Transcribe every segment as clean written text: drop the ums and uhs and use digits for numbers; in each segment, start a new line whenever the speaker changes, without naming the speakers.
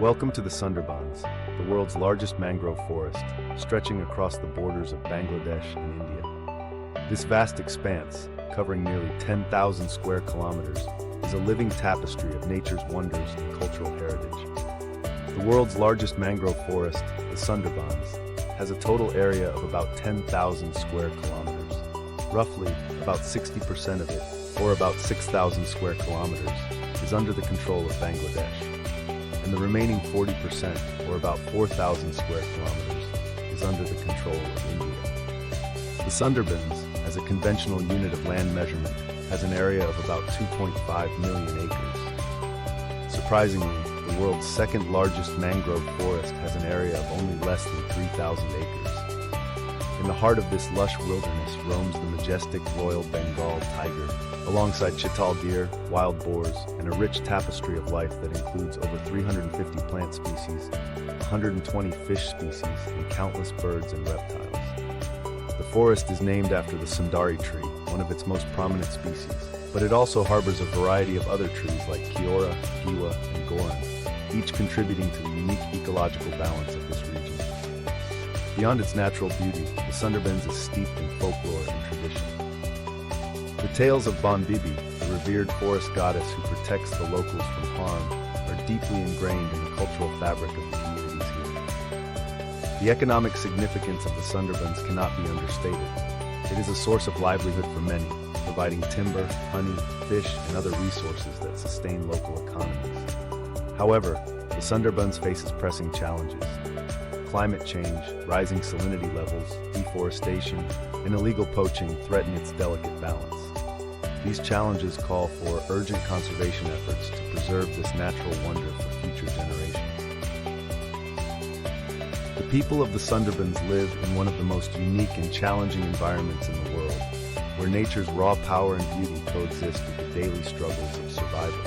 Welcome to the Sundarbans, the world's largest mangrove forest, stretching across the borders of Bangladesh and India. This vast expanse, covering nearly 10,000 square kilometers, is a living tapestry of nature's wonders and cultural heritage. The world's largest mangrove forest, the Sundarbans, has a total area of about 10,000 square kilometers. Roughly, about 60% of it, or about 6,000 square kilometers, is under the control of Bangladesh, and the remaining 40%, or about 4,000 square kilometers, is under the control of India. The Sundarbans, as a conventional unit of land measurement, has an area of about 2.5 million acres. Surprisingly, the world's second largest mangrove forest has an area of only less than 3,000 acres. In the heart of this lush wilderness roams the majestic Royal Bengal tiger, alongside chital deer, wild boars, and a rich tapestry of life that includes over 350 plant species, 120 fish species, and countless birds and reptiles. The forest is named after the Sundari tree, one of its most prominent species, but it also harbors a variety of other trees like Kiora, Giwa, and Goran, each contributing to the unique ecological balance of this region. Beyond its natural beauty, the Sundarbans is steeped in folklore and tradition. The tales of Bon Bibi, the revered forest goddess who protects the locals from harm, are deeply ingrained in the cultural fabric of the communities here. The economic significance of the Sundarbans cannot be understated. It is a source of livelihood for many, providing timber, honey, fish, and other resources that sustain local economies. However, the Sundarbans faces pressing challenges. Climate change, rising salinity levels, deforestation, and illegal poaching threaten its delicate balance. These challenges call for urgent conservation efforts to preserve this natural wonder for future generations. The people of the Sundarbans live in one of the most unique and challenging environments in the world, where nature's raw power and beauty coexist with the daily struggles of survival.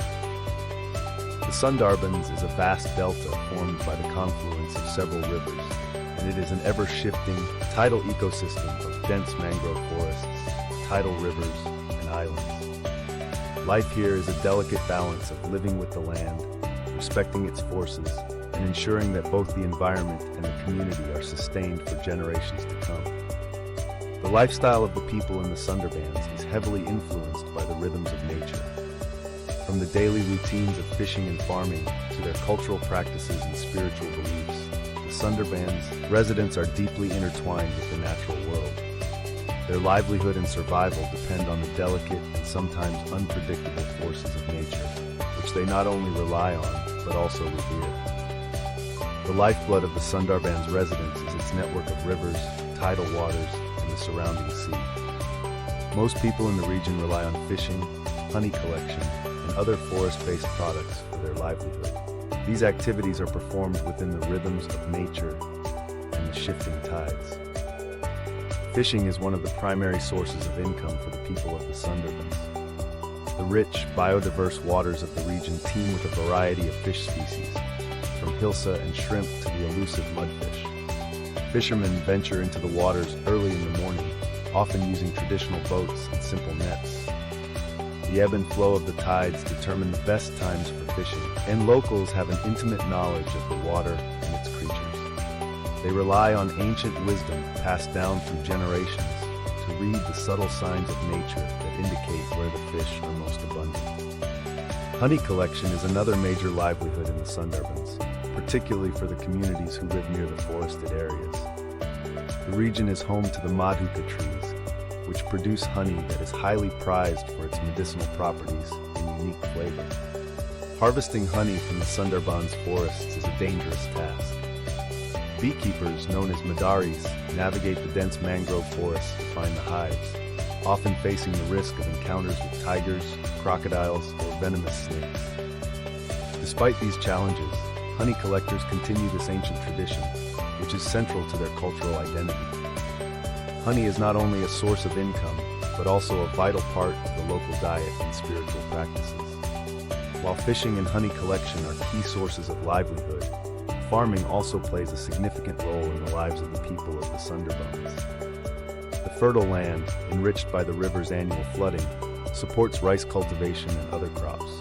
The Sundarbans is a vast delta formed by the confluence of several rivers, and it is an ever-shifting, tidal ecosystem of dense mangrove forests, tidal rivers, and islands. Life here is a delicate balance of living with the land, respecting its forces, and ensuring that both the environment and the community are sustained for generations to come. The lifestyle of the people in the Sundarbans is heavily influenced by the rhythms of nature. From the daily routines of fishing and farming to their cultural practices and spiritual beliefs, the Sundarbans residents are deeply intertwined with the natural world. Their livelihood and survival depend on the delicate and sometimes unpredictable forces of nature, which they not only rely on, but also revere. The lifeblood of the Sundarbans residents is its network of rivers, tidal waters, and the surrounding sea. Most people in the region rely on fishing, honey collection, and other forest-based products for their livelihood. These activities are performed within the rhythms of nature and the shifting tides. Fishing is one of the primary sources of income for the people of the Sundarbans. The rich, biodiverse waters of the region teem with a variety of fish species, from hilsa and shrimp to the elusive mudfish. Fishermen venture into the waters early in the morning, often using traditional boats and simple nets. The ebb and flow of the tides determine the best times for fishing, and locals have an intimate knowledge of the water and its creatures. They rely on ancient wisdom passed down through generations to read the subtle signs of nature that indicate where the fish are most abundant. Honey collection is another major livelihood in the Sundarbans, particularly for the communities who live near the forested areas. The region is home to the Madhuka trees, which produce honey that is highly prized for its medicinal properties and unique flavor. Harvesting honey from the Sundarbans forests is a dangerous task. Beekeepers, known as Madaris, navigate the dense mangrove forests to find the hives, often facing the risk of encounters with tigers, crocodiles, or venomous snakes. Despite these challenges, honey collectors continue this ancient tradition, which is central to their cultural identity. Honey is not only a source of income, but also a vital part of the local diet and spiritual practices. While fishing and honey collection are key sources of livelihood, farming also plays a significant role in the lives of the people of the Sundarbans. The fertile land, enriched by the river's annual flooding, supports rice cultivation and other crops.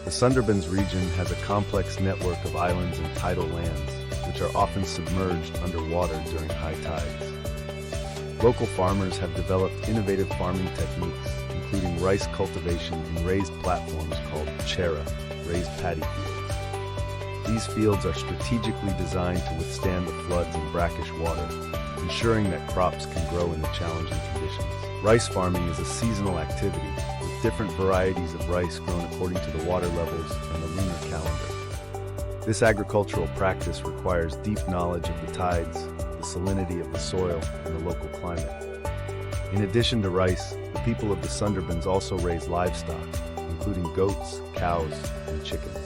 The Sundarbans region has a complex network of islands and tidal lands, which are often submerged underwater during high tides. Local farmers have developed innovative farming techniques, including rice cultivation in raised platforms called chera, raised paddy fields. These fields are strategically designed to withstand the floods and brackish water, ensuring that crops can grow in the challenging conditions. Rice farming is a seasonal activity, with different varieties of rice grown according to the water levels and the lunar calendar. This agricultural practice requires deep knowledge of the tides, the salinity of the soil, and the local climate. In addition to rice, the people of the Sundarbans also raise livestock, including goats, cows, and chickens.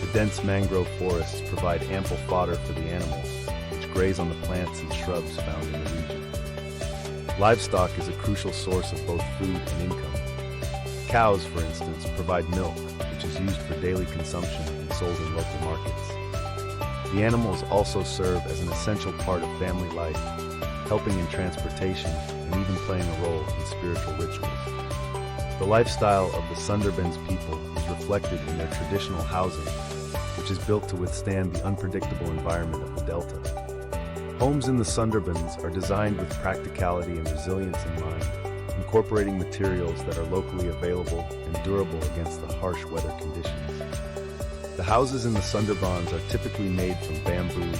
The dense mangrove forests provide ample fodder for the animals, which graze on the plants and shrubs found in the region. Livestock is a crucial source of both food and income. Cows, for instance, provide milk, which is used for daily consumption and sold in local markets. The animals also serve as an essential part of family life, helping in transportation and even playing a role in spiritual rituals. The lifestyle of the Sundarbans people is reflected in their traditional housing, which is built to withstand the unpredictable environment of the delta. Homes in the Sundarbans are designed with practicality and resilience in mind, incorporating materials that are locally available and durable against the harsh weather conditions. The houses in the Sundarbans are typically made from bamboo,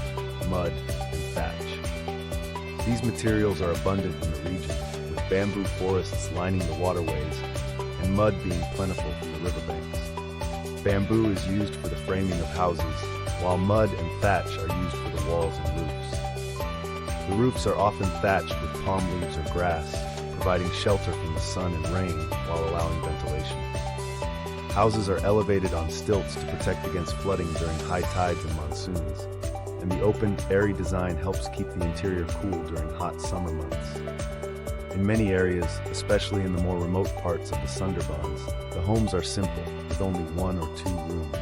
mud, and thatch. These materials are abundant in the region, with bamboo forests lining the waterways and mud being plentiful from the riverbanks. Bamboo is used for the framing of houses, while mud and thatch are used for the walls and roofs. The roofs are often thatched with palm leaves or grass, providing shelter from the sun and rain while allowing ventilation. Houses are elevated on stilts to protect against flooding during high tides and monsoons, and the open, airy design helps keep the interior cool during hot summer months. In many areas, especially in the more remote parts of the Sundarbans, the homes are simple, with only 1 or 2 rooms.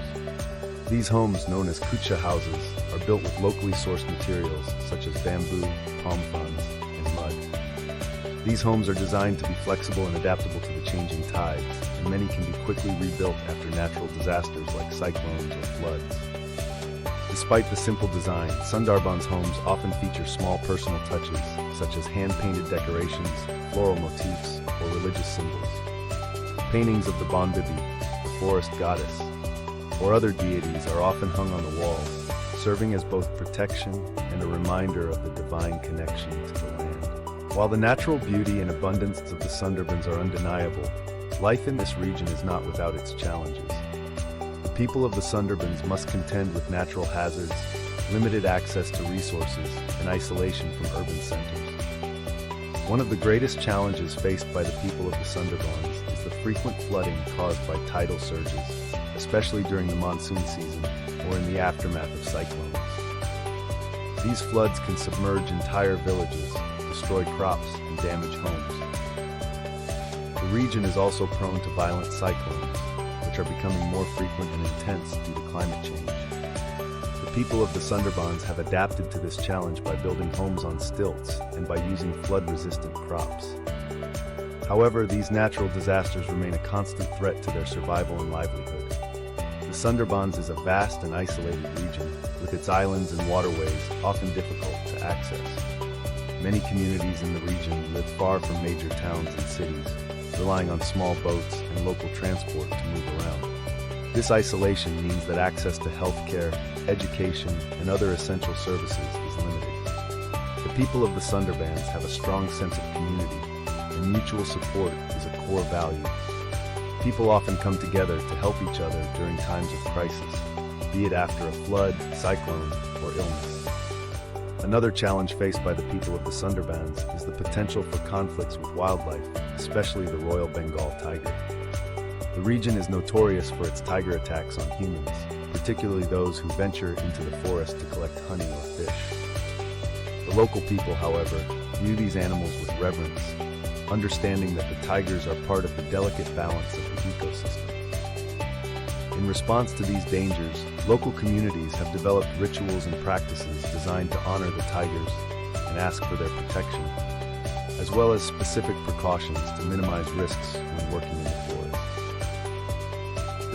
These homes, known as kucha houses, are built with locally sourced materials such as bamboo, palm fronds, and mud. These homes are designed to be flexible and adaptable to the changing tides, and many can be quickly rebuilt after natural disasters like cyclones or floods. Despite the simple design, Sundarbans homes often feature small personal touches, such as hand-painted decorations, floral motifs, or religious symbols. Paintings of the Bonbibi, the forest goddess, or other deities are often hung on the walls, serving as both protection and a reminder of the divine connection to the land. While the natural beauty and abundance of the Sundarbans are undeniable, life in this region is not without its challenges. The people of the Sundarbans must contend with natural hazards, limited access to resources, and isolation from urban centers. One of the greatest challenges faced by the people of the Sundarbans is the frequent flooding caused by tidal surges, especially during the monsoon season or in the aftermath of cyclones. These floods can submerge entire villages, destroy crops, and damage homes. The region is also prone to violent cyclones, which are becoming more frequent and intense due to climate change. The people of the Sundarbans have adapted to this challenge by building homes on stilts and by using flood-resistant crops. However, these natural disasters remain a constant threat to their survival and livelihood. The Sundarbans is a vast and isolated region, with its islands and waterways often difficult to access. Many communities in the region live far from major towns and cities, relying on small boats and local transport to move around. This isolation means that access to healthcare, education, and other essential services is limited. The people of the Sundarbans have a strong sense of community, and mutual support is a core value. People often come together to help each other during times of crisis, be it after a flood, cyclone, or illness. Another challenge faced by the people of the Sundarbans is the potential for conflicts with wildlife, especially the Royal Bengal tiger. The region is notorious for its tiger attacks on humans, particularly those who venture into the forest to collect honey or fish. The local people, however, view these animals with reverence, understanding that the tigers are part of the delicate balance of the ecosystem. In response to these dangers, local communities have developed rituals and practices designed to honor the tigers and ask for their protection, as well as specific precautions to minimize risks when working in the forest.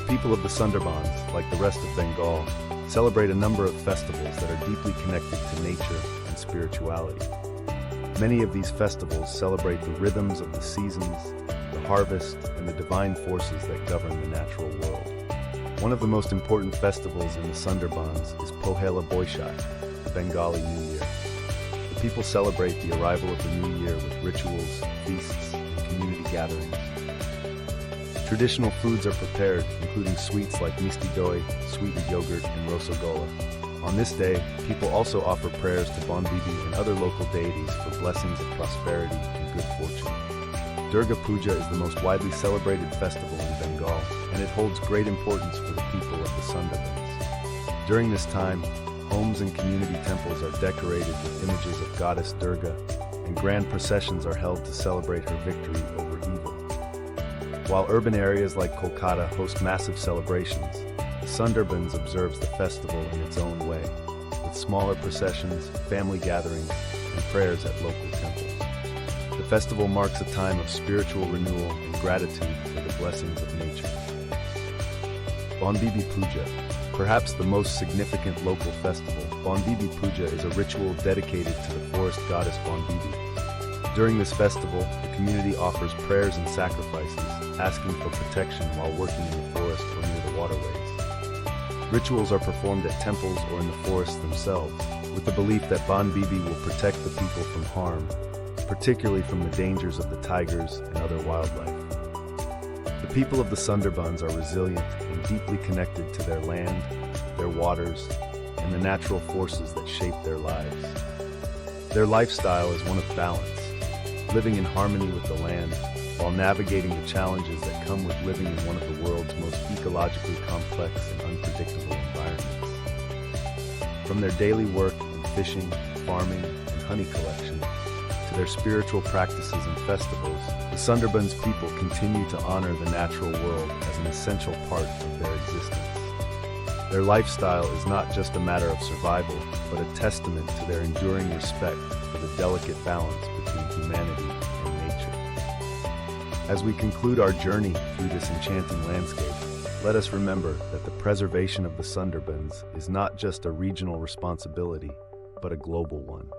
The people of the Sundarbans, like the rest of Bengal, celebrate a number of festivals that are deeply connected to nature and spirituality. Many of these festivals celebrate the rhythms of the seasons, the harvest, and the divine forces that govern the natural world. One of the most important festivals in the Sundarbans is Pohela Boishakh, the Bengali New Year. The people celebrate the arrival of the new year with rituals, feasts, and community gatherings. Traditional foods are prepared, including sweets like misti doi, sweetened yogurt, and rosagola. On this day, people also offer prayers to Bon Bibi and other local deities for blessings of prosperity and good fortune. Durga Puja is the most widely celebrated festival in Bengal, and it holds great importance for the people of the Sundarbans. During this time, homes and community temples are decorated with images of Goddess Durga, and grand processions are held to celebrate her victory over evil. While urban areas like Kolkata host massive celebrations, the Sundarbans observes the festival in its own way, with smaller processions, family gatherings, and prayers at local temples. The festival marks a time of spiritual renewal and gratitude for the blessings of nature. Bon Bibi Puja, perhaps the most significant local festival, Bon Bibi Puja is a ritual dedicated to the forest goddess Bon Bibi. During this festival, the community offers prayers and sacrifices, asking for protection while working in the forest or near the waterways. Rituals are performed at temples or in the forests themselves, with the belief that Bon Bibi will protect the people from harm, particularly from the dangers of the tigers and other wildlife. The people of the Sundarbans are resilient and deeply connected to their land, their waters, and the natural forces that shape their lives. Their lifestyle is one of balance, living in harmony with the land, while navigating the challenges that come with living in one of the world's most ecologically complex and unpredictable environments. From their daily work in fishing, farming, and honey collection, to their spiritual practices and festivals, the Sundarbans people continue to honor the natural world as an essential part of their existence. Their lifestyle is not just a matter of survival, but a testament to their enduring respect for the delicate balance between humanity and nature. As we conclude our journey through this enchanting landscape, let us remember that the preservation of the Sundarbans is not just a regional responsibility, but a global one.